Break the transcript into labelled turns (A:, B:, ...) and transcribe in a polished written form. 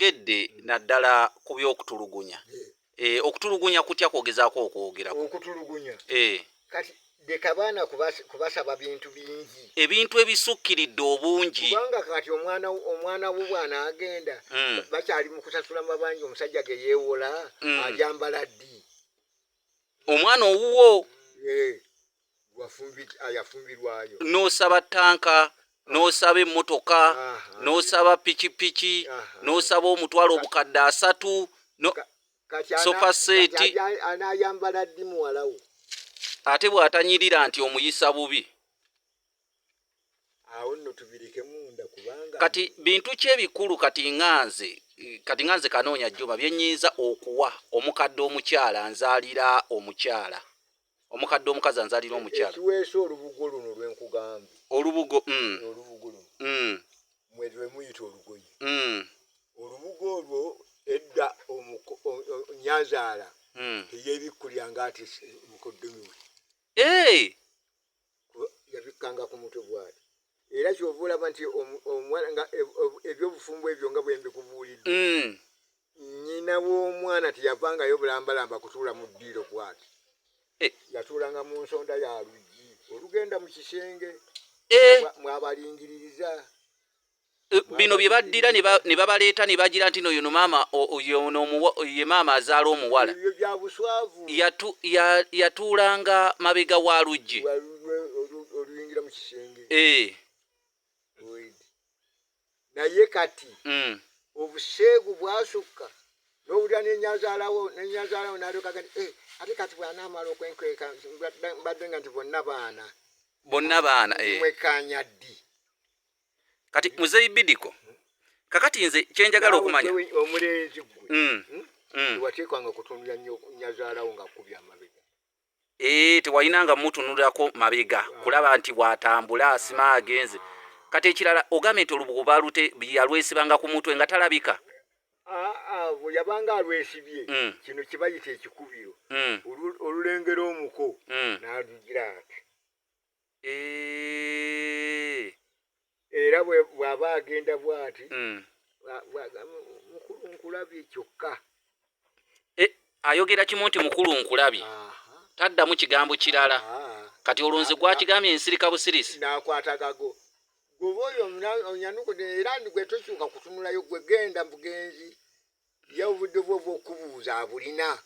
A: oyogedde naddala ku by'okutulugunya. Okutulugunya kutya kwogezaako okwogerako?
B: Okutulugunya. Kati deka baana kubasaba bintu bingi.
A: Ebintu ebisukkiridde obungi.
B: Kubanga kati omwana wo bwana agenda bakyali mu kusasula mabanja omusajja ge yeewola ajambala ddi.
A: Omwana owuwo
B: yafumbirwayo.
A: N'osaba ttanka, n'osaba emmotoka, n'osaba pikipiki, n'osaba omutwalo obukadde 3, sofa seeti.
B: Anaayambala ddi muwalawo?
A: Ate bw'atanyirira nti omuyisa bubi.
B: Awo nno tubireke munda kubanga
A: kati bintu ki ebikulu kati nganze kanoonya Jjuma bye nnyinza okuwa omukadde omukyala nzaalira omukyala. Omukadde omukazi anzaalira omukyala.
B: Ekiweesa olubugo luno lwenkugambye.
A: Olubugo.
B: Olubugo luno. Mwe muyita olugoye. Olubugo olwo edda Nyanzaala teyebikkulya ati mukoddomi we. Yabikkanga ku mutwe bw'ati. Era ky'ova olaba nti omwana ebyobufumbo ebyo nga bwe mbikubuulidde. Nnyina w'omwana teyavangayo bulambalamba kutuula mu ddiiro bw'ati. Yatuulanga mu nsonda ya luggi olugenda mu kisenge mwabalingiririza.
A: Bino bye baddira ne babaleeta ne bagira nti no yono maama ye maama azaala omuwala.
B: Ebyo bya buswavu.
A: Yatuulanga mabega wa luggi.
B: Oluyingira mu kisenge. Naye kati obuseegu bwasukka n'owulira n'ennyazaalawo n'alyoka nti ate kati bw'anaamala okwenkweka mbadde nga nti bonna baana. Mwekkaanya ddi?
A: Kati muzeeyi Bidico, kakati nze kyenjagala okumanya.
B: Omulenzi gwe wateekanga kutunulira nnyo nnyazaalawo ng'akubye amabega.
A: Tewayinanga mutunulirako mabega kulaba nti bw'atambula asima agenze. Kati ekirala ogambe nti olubugo yalwesibanga ku mutwe nga talabika.
B: Bwe yabanga alwesibye kino kibayita ekikubiro olulengera omuko n'alugira ati. Era bw'aba agenda bw'ati mukulu nkulabye kyokka.
A: Ayogera kimu nti mukulu nkulabye. Taddamu kigambo kirala. Kati olunzi gwakigambye ensirika busirisi.
B: N'akwata gago. Gwoba oyo onyanukude era gwe tokyuka kutunulayo gwe genda bugenzi. Ye obudde bwo bw'okubuuza abulina.